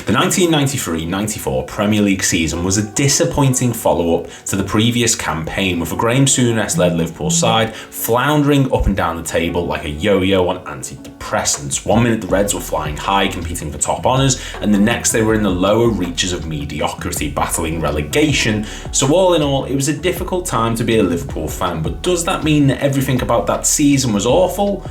The 1993-94 Premier League season was a disappointing follow-up to the previous campaign, with a Graham Souness-led Liverpool side floundering up and down the table like a yo-yo on antidepressants. 1 minute the Reds were flying high, competing for top honours, and the next they were in the lower reaches of mediocrity, battling relegation. So all in all, it was a difficult time to be a Liverpool fan, but does that mean that everything about that season was awful?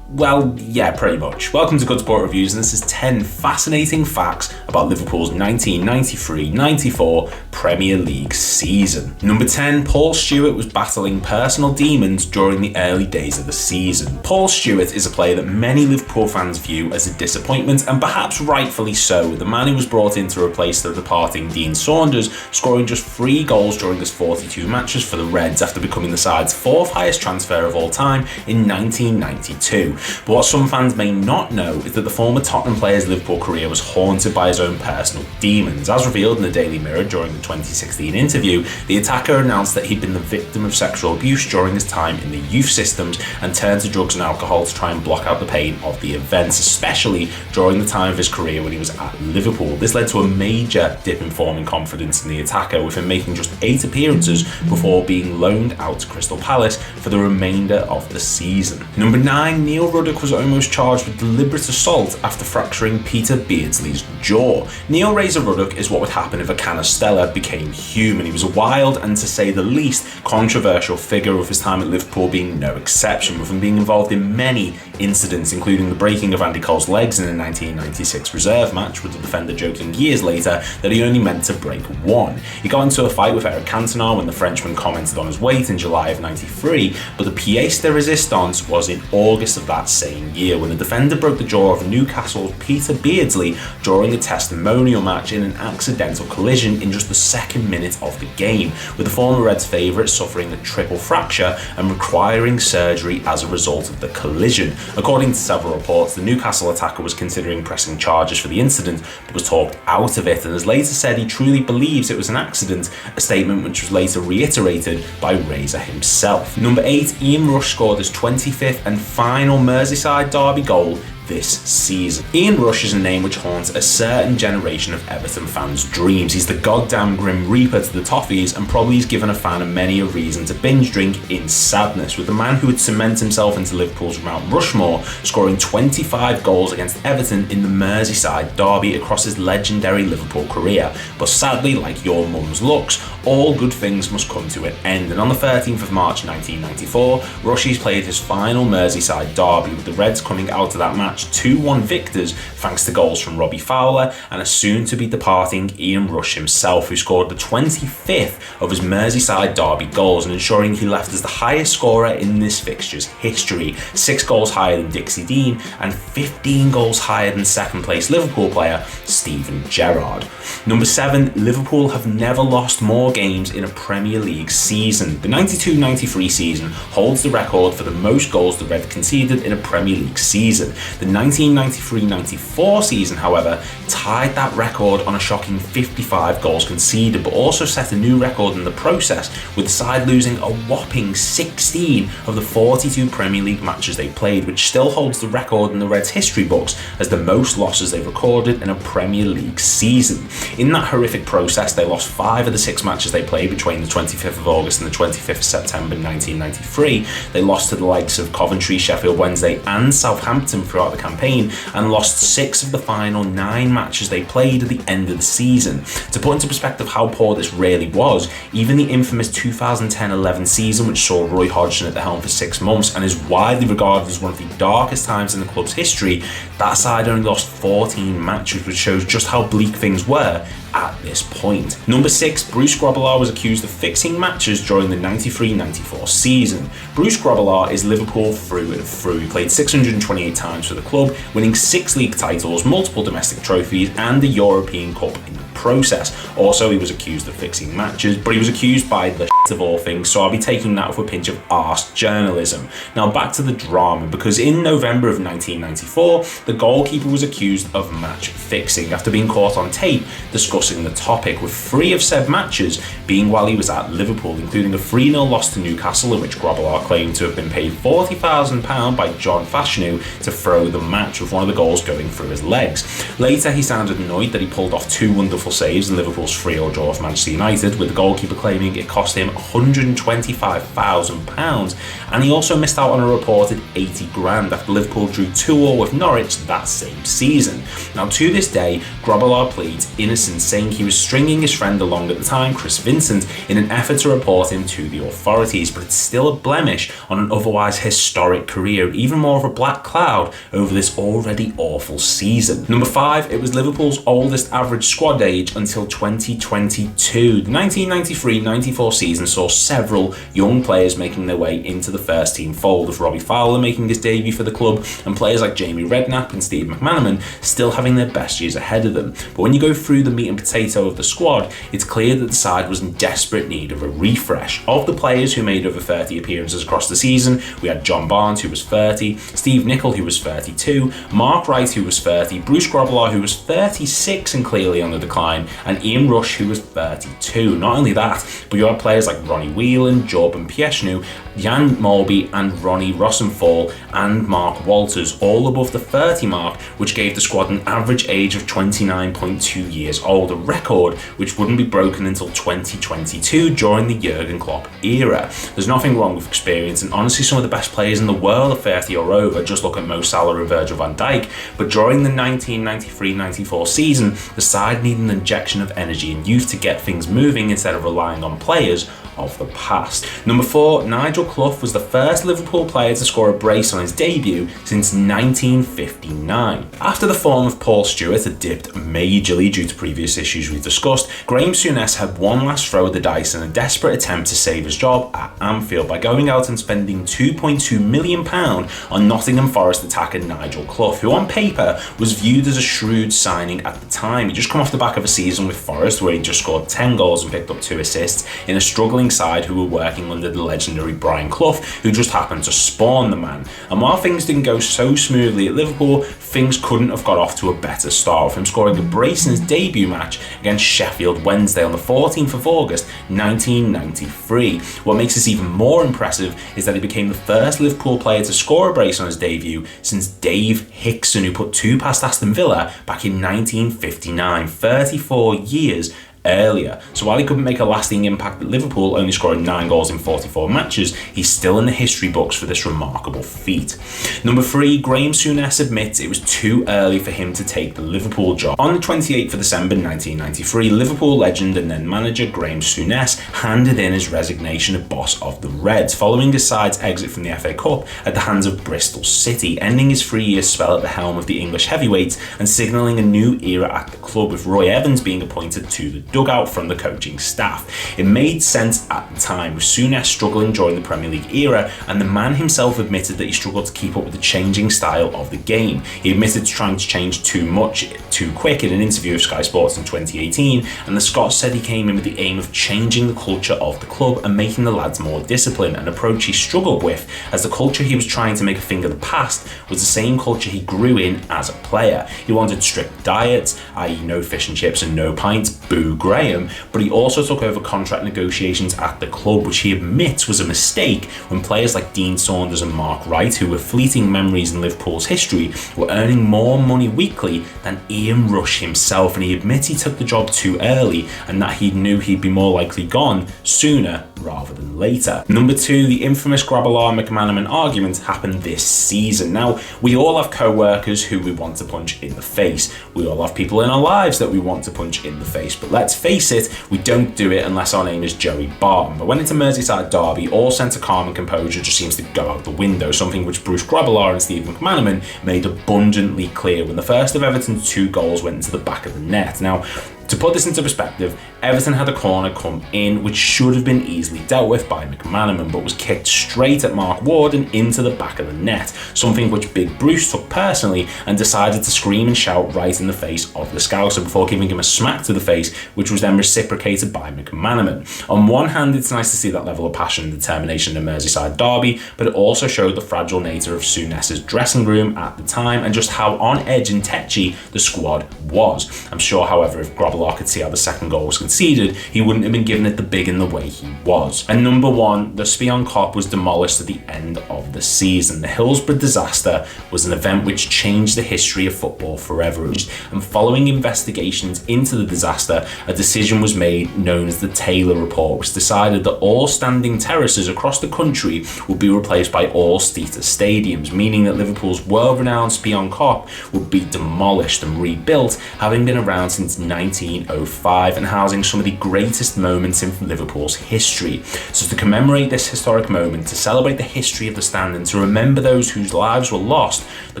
Well, yeah, pretty much. Welcome to Good Sport Reviews, and this is 10 fascinating facts about Liverpool's 1993-94 Premier League season. Number 10, Paul Stewart was battling personal demons during the early days of the season. Paul Stewart is a player that many Liverpool fans view as a disappointment, and perhaps rightfully so. The man who was brought in to replace the departing Dean Saunders, scoring just 3 goals during his 42 matches for the Reds after becoming the side's 4th highest transfer of all time in 1992. But what some fans may not know is that the former Tottenham player's Liverpool career was haunted by his own personal demons. As revealed in the Daily Mirror during the 2016 interview, the attacker announced that he'd been the victim of sexual abuse during his time in the youth systems and turned to drugs and alcohol to try and block out the pain of the events, especially during the time of his career when he was at Liverpool. This led to a major dip in form and confidence in the attacker, with him making just 8 appearances before being loaned out to Crystal Palace for the remainder of the season. Number 9, Neil Ruddock was almost charged with deliberate assault after fracturing Peter Beardsley's jaw. Neil Razor Ruddock is what would happen if a Canastella became human. He was a wild and, to say the least, controversial figure, with his time at Liverpool being no exception, with him being involved in many incidents, including the breaking of Andy Cole's legs in a 1996 reserve match, with the defender joking years later that he only meant to break 1. He got into a fight with Eric Cantona when the Frenchman commented on his weight in July of 93, but the pièce de résistance was in August of that same year, when the defender broke the jaw of Newcastle's Peter Beardsley during a testimonial match in an accidental collision in just the 2nd minute of the game, with the former Reds favourite suffering a triple fracture and requiring surgery as a result of the collision. According to several reports, the Newcastle attacker was considering pressing charges for the incident, but was talked out of it, and has later said he truly believes it was an accident, a statement which was later reiterated by Razor himself. Number 8, Ian Rush scored his 25th and final Merseyside derby goal this season. Ian Rush is a name which haunts a certain generation of Everton fans' dreams. He's the goddamn Grim Reaper to the Toffees, and probably has given a fan of many a reason to binge drink in sadness, with the man who would cement himself into Liverpool's Mount Rushmore scoring 25 goals against Everton in the Merseyside derby across his legendary Liverpool career. But sadly, like your mum's looks, all good things must come to an end, and on the 13th of March 1994, Rushies played his final Merseyside derby, with the Reds coming out of that match 2-1 victors thanks to goals from Robbie Fowler and a soon-to-be departing Ian Rush himself, who scored the 25th of his Merseyside derby goals, and ensuring he left as the highest scorer in this fixture's history, 6 goals higher than Dixie Dean and 15 goals higher than second-place Liverpool player Steven Gerrard. Number 7, Liverpool have never lost more games in a Premier League season. The 92-93 season holds the record for the most goals the Reds conceded in a Premier League season. The 1993-94 season, however, tied that record on a shocking 55 goals conceded, but also set a new record in the process, with the side losing a whopping 16 of the 42 Premier League matches they played, which still holds the record in the Reds' history books as the most losses they've recorded in a Premier League season. In that horrific process, they lost 5 of the 6 matches they played between the 25th of August and the 25th of September 1993. They lost to the likes of Coventry, Sheffield Wednesday and Southampton throughout the campaign, and lost 6 of the final 9 matches they played at the end of the season. To put into perspective how poor this really was, even the infamous 2010-11 season, which saw Roy Hodgson at the helm for 6 months and is widely regarded as one of the darkest times in the club's history, that side only lost 14 matches, which shows just how bleak things were at this point. Number 6, Bruce Grobbelaar was accused of fixing matches during the 93-94 season. Bruce Grobbelaar is Liverpool through and through. He played 628 times for the club, winning 6 league titles, multiple domestic trophies and the European Cup in the process. Also, he was accused of fixing matches, but he was accused by the shit of all things, so I'll be taking that with a pinch of arse journalism. Now back to the drama, because in November of 1994, the goalkeeper was accused of match fixing after being caught on tape discussing the topic, with 3 of said matches being while he was at Liverpool, including a 3-0 loss to Newcastle in which Grobbelaar claimed to have been paid £40,000 by John Fashanu to throw the match, with one of the goals going through his legs. Later, he sounded annoyed that he pulled off 2 wonderful saves in Liverpool's 3-0 draw with Manchester United, with the goalkeeper claiming it cost him £125,000, and he also missed out on a reported 80 grand after Liverpool drew 2-2 with Norwich that same season. Now, to this day, Grobbelaar pleads innocence, saying he was stringing his friend along at the time, Chris Vincent, in an effort to report him to the authorities, but it's still a blemish on an otherwise historic career, even more of a black cloud over this already awful season. Number 5, it was Liverpool's oldest average squad age until 2022. The 1993-94 season saw several young players making their way into the first team fold, with Robbie Fowler making his debut for the club, and players like Jamie Redknapp and Steve McManaman still having their best years ahead of them. But when you go through the meat and potato of the squad, it's clear that the side was in desperate need of a refresh. Of the players who made over 30 appearances across the season, we had John Barnes, who was 30, Steve Nicol, who was 32, Mark Wright, who was 30, Bruce Grobbelaar, who was 36 and clearly on the decline, and Ian Rush, who was 32. Not only that, but you had players like Ronnie Whelan, Jordan Pieshnu, Jan Molby, and Ronnie Rosenthal, and Mark Walters, all above the 30 mark, which gave the squad an average age of 29.2 years old, a record which wouldn't be broken until 2022 during the Jurgen Klopp era. There's nothing wrong with experience, and honestly some of the best players in the world are 30 or over, just look at Mo Salah and Virgil van Dijk. But during the 1993-94 season, the side needed an injection of energy and youth to get things moving instead of relying on players of the past. Number 4, Nigel Clough was the first Liverpool player to score a brace on his debut since 1959. After the form of Paul Stewart had dipped majorly due to previous issues we've discussed, Graham Souness had one last throw of the dice in a desperate attempt to save his job at Anfield by going out and spending £2.2 million on Nottingham Forest attacker Nigel Clough, who on paper was viewed as a shrewd signing at the time. He'd just come off the back of a season with Forest where he just scored 10 goals and picked up 2 assists in a struggling side who were working under the legendary Brian Clough, who just happened to spawn the man. And while things didn't go so smoothly at Liverpool, things couldn't have got off to a better start, with him scoring a brace in his debut match against Sheffield Wednesday on the 14th of August 1993. What makes this even more impressive is that he became the first Liverpool player to score a brace on his debut since Dave Hickson, who put 2 past Aston Villa back in 1959, 34 years earlier. So while he couldn't make a lasting impact at Liverpool, only scoring 9 goals in 44 matches, he's still in the history books for this remarkable feat. Number 3, Graham Souness admits it was too early for him to take the Liverpool job. On the 28th of December 1993, Liverpool legend and then manager Graham Souness handed in his resignation as boss of the Reds, following his side's exit from the FA Cup at the hands of Bristol City, ending his 3-year spell at the helm of the English heavyweights and signalling a new era at the club, with Roy Evans being appointed to the dugout from the coaching staff. It made sense at the time, with Souness struggling during the Premier League era, and the man himself admitted that he struggled to keep up with the changing style of the game. He admitted to trying to change too much, too quick in an interview with Sky Sports in 2018, and the Scot said he came in with the aim of changing the culture of the club and making the lads more disciplined, an approach he struggled with, as the culture he was trying to make a thing of the past was the same culture he grew in as a player. He wanted strict diets, i.e. no fish and chips and no pints, boo Graham, but he also took over contract negotiations at the club, which he admits was a mistake when players like Dean Saunders and Mark Wright, who were fleeting memories in Liverpool's history, were earning more money weekly than Ian Rush himself, and he admits he took the job too early and that he knew he'd be more likely gone sooner rather than later. Number 2, the infamous Grobbelaar-McManaman argument happened this season. Now, we all have co-workers who we want to punch in the face. We all have people in our lives that we want to punch in the face, but let's face it, we don't do it unless our name is Joey Barton. But when it's a Merseyside derby, all sense of calm and composure just seems to go out the window, something which Bruce Grobbelaar and Steve McManaman made abundantly clear when the first of Everton's 2 goals went into the back of the net. Now, To put this into perspective, Everton had a corner come in which should have been easily dealt with by McManaman, but was kicked straight at Mark Ward and into the back of the net, something which Big Bruce took personally and decided to scream and shout right in the face of the Scouser before giving him a smack to the face, which was then reciprocated by McManaman. On one hand, it's nice to see that level of passion and determination in a Merseyside derby, but it also showed the fragile nature of Souness's dressing room at the time and just how on edge and tetchy the squad was. I'm sure, however, if Grobbelaar could see how the second goal was conceded, he wouldn't have been given it the big in the way he was. And number one, the Spion Kop was demolished at the end of the season. The Hillsborough disaster was an event which changed the history of football forever. And following investigations into the disaster, a decision was made known as the Taylor Report, which decided that all standing terraces across the country would be replaced by all-seater stadiums, meaning that Liverpool's world-renowned Spion Kop would be demolished and rebuilt, having been around since 1905 and housing some of the greatest moments in Liverpool's history. So to commemorate this historic moment, to celebrate the history of the stand and to remember those whose lives were lost, the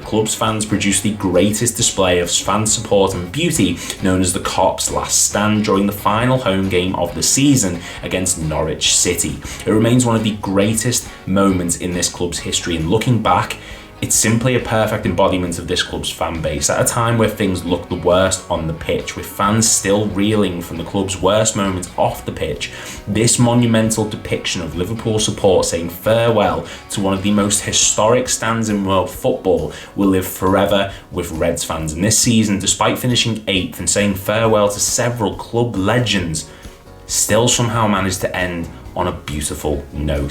club's fans produced the greatest display of fan support and beauty, known as the Kop's Last Stand, during the final home game of the season against Norwich City. It remains one of the greatest moments in this club's history, and looking back, it's simply a perfect embodiment of this club's fan base at a time where things look the worst on the pitch, with fans still reeling from the club's worst moments off the pitch. This monumental depiction of Liverpool support saying farewell to one of the most historic stands in world football will live forever with Reds fans. And this season, despite finishing 8th and saying farewell to several club legends, still somehow managed to end on a beautiful note.